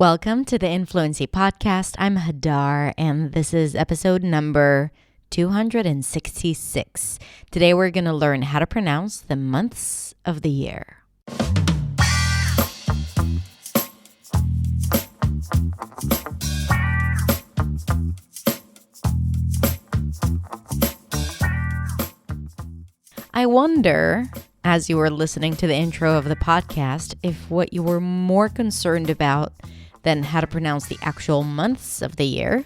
Welcome to the Influency Podcast. I'm Hadar, and this is episode number 266. Today we're going to learn how to pronounce the months of the year. I wonder, as you were listening to the intro of the podcast, if what you were more concerned about than how to pronounce the actual months of the year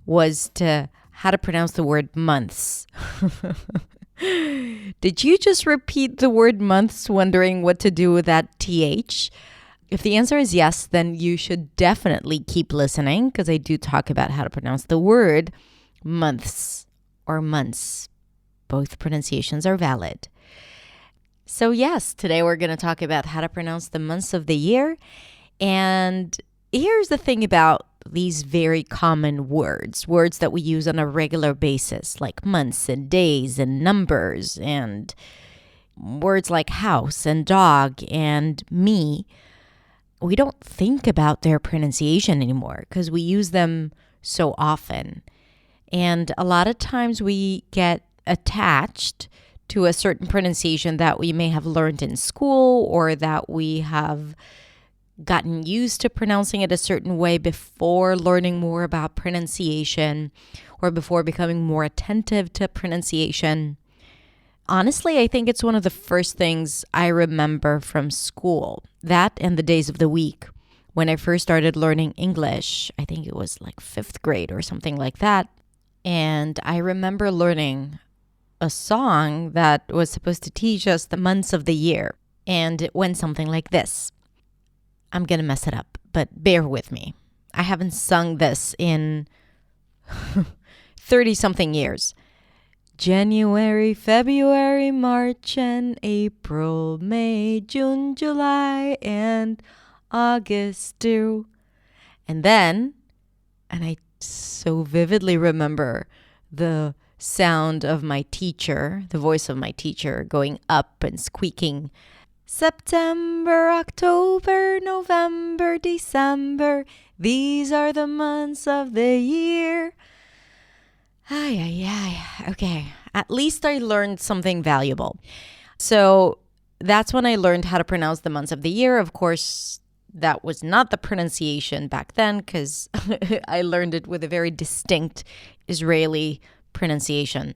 was to how to pronounce the word months. Did you just repeat the word months wondering what to do with that TH? If the answer is yes, then you should definitely keep listening because I do talk about how to pronounce the word months or months. Both pronunciations are valid. So yes, today we're going to talk about how to pronounce the months of the year. And here's the thing about these very common words that we use on a regular basis, like months and days and numbers, and words like house and dog and me. We don't think about their pronunciation anymore because we use them so often. And a lot of times we get attached to a certain pronunciation that we may have learned in school or that we have gotten used to pronouncing it a certain way before learning more about pronunciation or before becoming more attentive to pronunciation. Honestly, I think it's one of the first things I remember from school, that and the days of the week. When I first started learning English, I think it was like 5th grade or something like that. And I remember learning a song that was supposed to teach us the months of the year. And it went something like this. I'm going to mess it up, but bear with me. I haven't sung this in 30-something years. January, February, March, and April, May, June, July, and August too. And I so vividly remember the sound of my teacher, the voice of my teacher going up and squeaking, September, October, November, December, these are the months of the year. Okay, at least I learned something valuable. So that's when I learned how to pronounce the months of the year. Of course, that was not the pronunciation back then because I learned it with a very distinct Israeli pronunciation.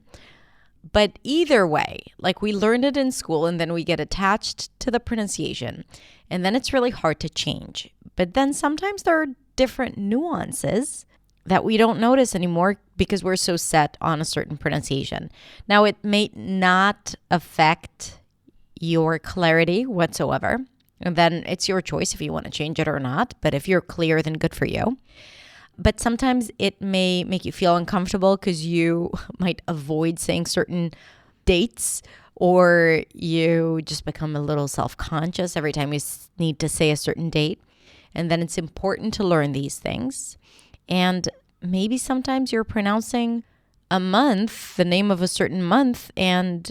But either way, like we learned it in school and then we get attached to the pronunciation and then it's really hard to change. But then sometimes there are different nuances that we don't notice anymore because we're so set on a certain pronunciation. Now, it may not affect your clarity whatsoever. And then it's your choice if you want to change it or not. But if you're clear, then good for you. But sometimes it may make you feel uncomfortable because you might avoid saying certain dates or you just become a little self-conscious every time you need to say a certain date. And then it's important to learn these things. And maybe sometimes you're pronouncing a month, the name of a certain month, and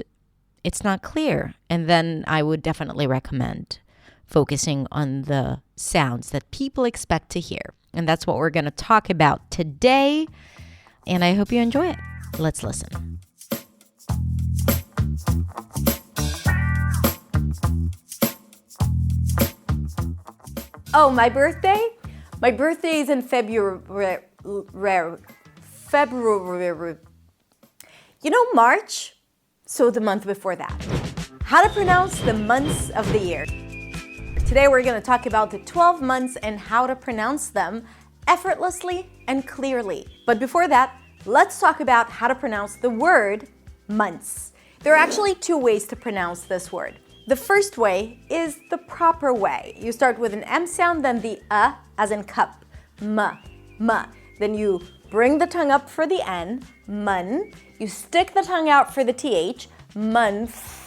it's not clear. And then I would definitely recommend focusing on the sounds that people expect to hear. And that's what we're going to talk about today. And I hope you enjoy it. Let's listen. Oh, my birthday? My birthday is in February. You know March? So the month before that. How to pronounce the months of the year. Today we're going to talk about the 12 months and how to pronounce them effortlessly and clearly. But before that, let's talk about how to pronounce the word months. There are actually 2 ways to pronounce this word. The first way is the proper way. You start with an M sound, then the as in cup, ma. Then you bring the tongue up for the N, mun. You stick the tongue out for the TH, month.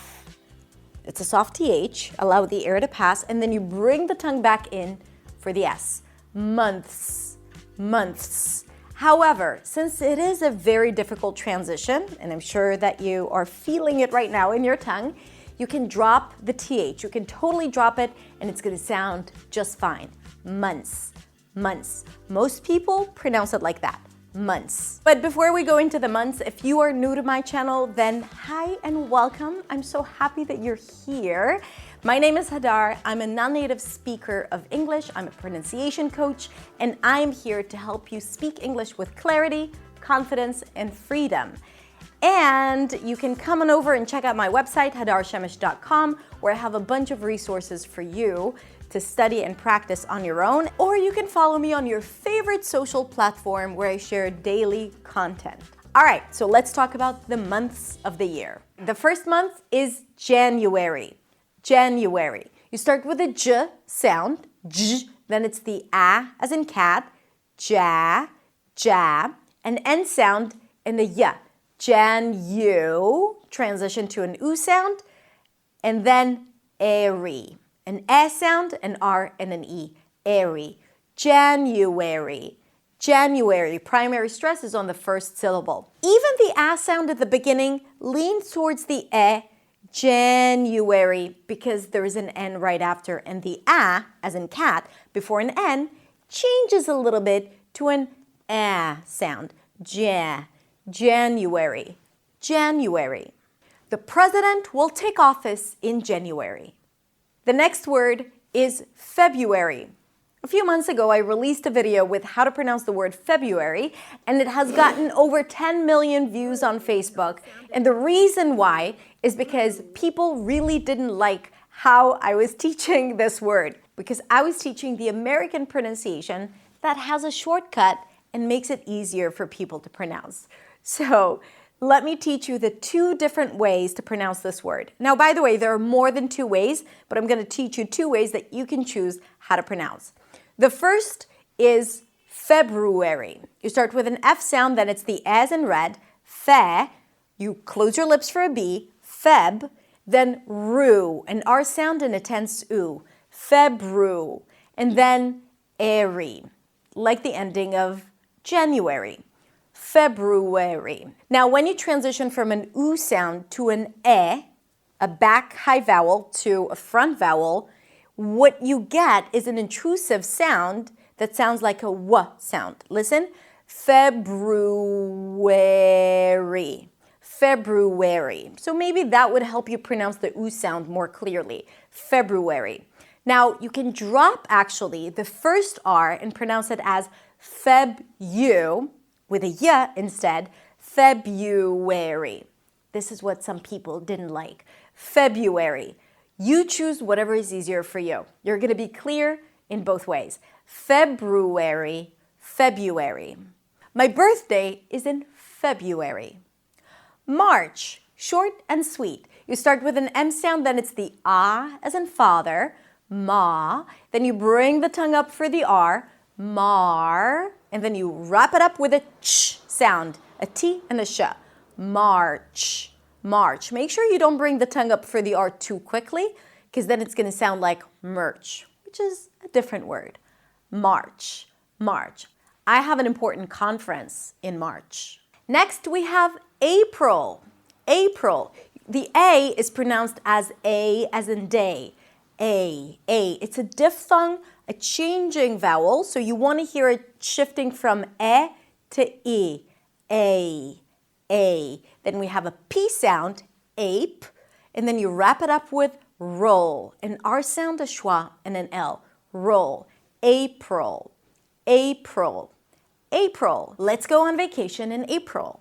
It's a soft TH, allow the air to pass, and then you bring the tongue back in for the S. Months. However, since it is a very difficult transition, and I'm sure that you are feeling it right now in your tongue, you can drop the TH. You can totally drop it, and it's going to sound just fine. Months. months. Most people pronounce it like that, months. But before we go into the months, if you are new to my channel, then hi and welcome. I'm so happy that you're here. My name is Hadar. I'm a non-native speaker of English. I'm a pronunciation coach, and I'm here to help you speak English with clarity, confidence, and freedom. And you can come on over and check out my website, hadarshemesh.com, where I have a bunch of resources for you to study and practice on your own. Or you can follow me on your favorite social platform where I share daily content. All right, so let's talk about the months of the year. The first month is January. January. You start with a J sound, J, then it's the A as in cat, ja, ja, an N sound and a Y. Jan-you, transition to an U sound, and then airy. An E sound, an R, and an E. Airy. January. January. Primary stress is on the first syllable. Even the A sound at the beginning leans towards the E, January, because there is an N right after, and the A, as in cat, before an N, changes a little bit to an A sound. Ja. January. January. The president will take office in January. The next word is February. A few months ago, I released a video with how to pronounce the word February, and it has gotten over 10 million views on Facebook. And the reason why is because people really didn't like how I was teaching this word, because I was teaching the American pronunciation that has a shortcut and makes it easier for people to pronounce. So let me teach you the two different ways to pronounce this word. Now, by the way, there are more than two ways, but I'm going to teach you two ways that you can choose how to pronounce. The first is February. You start with an F sound, then it's the as in red, fe, you close your lips for a B, feb, then ru, an R sound and a tense U, febru, and then airy, like the ending of January. February. Now, when you transition from an U sound to an E, a back high vowel to a front vowel, what you get is an intrusive sound that sounds like a W sound. Listen, February. February. So maybe that would help you pronounce the U sound more clearly. February. Now, you can drop actually the first R and pronounce it as Feb-u, with a Y instead, February. This is what some people didn't like. February. You choose whatever is easier for you. You're going to be clear in both ways. February, February. My birthday is in February. March, short and sweet. You start with an M sound, then it's the A as in father, ma. Then you bring the tongue up for the R, mar. And then you wrap it up with a ch sound, a T and a sh. March, March. Make sure you don't bring the tongue up for the R too quickly, because then it's going to sound like merch, which is a different word. March, March. I have an important conference in March. Next, we have April. April. The A is pronounced as A as in day. A. It's a diphthong, a changing vowel, so you want to hear it shifting from E to E. A. Then we have a P sound, ape, and then you wrap it up with roll, an R sound, a schwa, and an L. Roll. April. April. April. Let's go on vacation in April.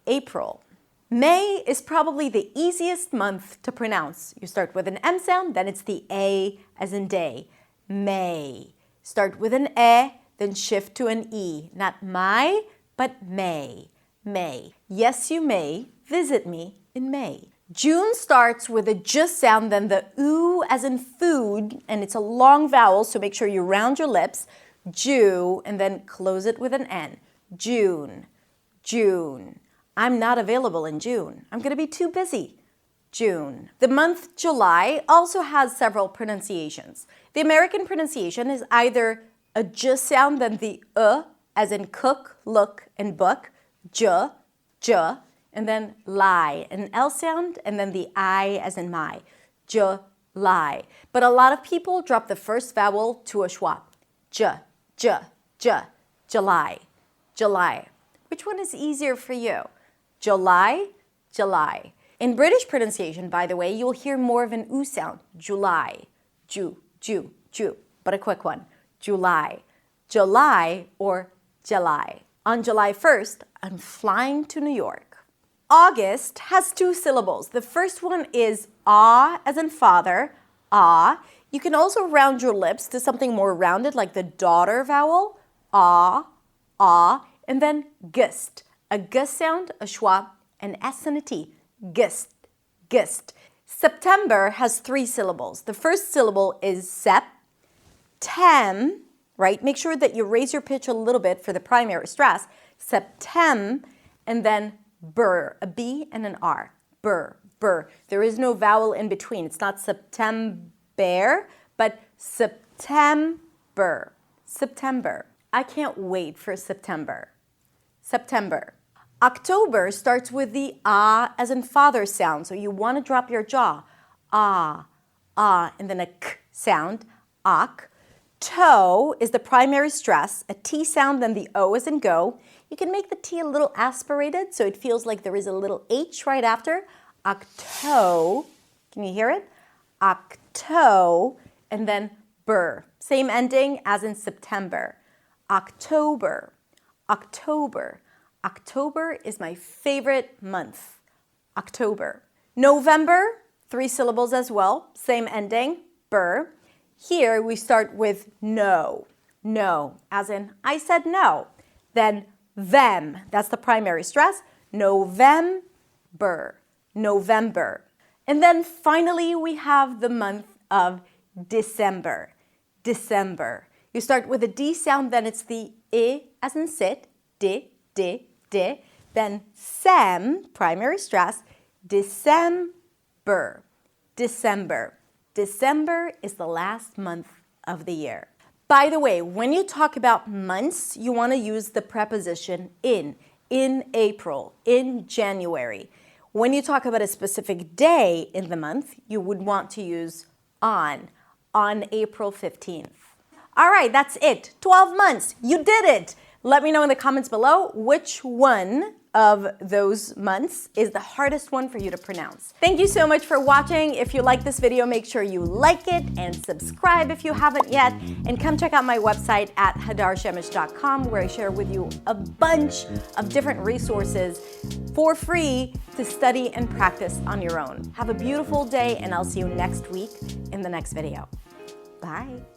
April. May is probably the easiest month to pronounce. You start with an M sound, then it's the A as in day. May. Start with an E, then shift to an E. Not my, but may. May. Yes, you may visit me in May. June starts with a J sound, then the U as in food, and it's a long vowel, so make sure you round your lips. Jew, and then close it with an N. June. June. I'm not available in June. I'm going to be too busy. June. The month July also has several pronunciations. The American pronunciation is either a J sound, then the as in cook, look, and book, J, J, and then lie, an L sound, and then the I as in my, July. But a lot of people drop the first vowel to a schwa, J, J. July, July. Which one is easier for you? July, July. In British pronunciation, by the way, you'll hear more of an oo sound. July, Ju, Ju. But a quick one. July, July or July. On July 1st, I'm flying to New York. August has 2 syllables. The first one is ah, as in father, ah. You can also round your lips to something more rounded, like the daughter vowel, ah, ah, and then gust. A gust sound, a schwa, an S and a T. Gust, gust. September has 3 syllables. The first syllable is sep, tem, right? Make sure that you raise your pitch a little bit for the primary stress. Septem, and then ber, a B and an R. Ber, ber. There is no vowel in between. It's not September, but September. September. I can't wait for September. September. October starts with the ah as in father sound, so you want to drop your jaw. Ah, ah, and then a k sound. Oc. Toe is the primary stress, a T sound, then the O as in go. You can make the T a little aspirated so it feels like there is a little H right after. Octo. Can you hear it? Octo, and then ber. Same ending as in September. October. October. October is my favorite month. October. November, 3 syllables as well. Same ending, ber. Here we start with no. No, as in I said no. Then them, that's the primary stress. November. November. And then finally we have the month of December. December. You start with a D sound, then it's the I as in sit. Di. Then sem, primary stress. December. December. December is the last month of the year. By the way, when you talk about months, you want to use the preposition in April, in January. When you talk about a specific day in the month, you would want to use on April 15th. All right, that's it. 12 months. You did it. Let me know in the comments below which one of those months is the hardest one for you to pronounce. Thank you so much for watching. If you like this video, make sure you like it and subscribe if you haven't yet. And come check out my website at hadarshemish.com, where I share with you a bunch of different resources for free to study and practice on your own. Have a beautiful day, and I'll see you next week in the next video. Bye.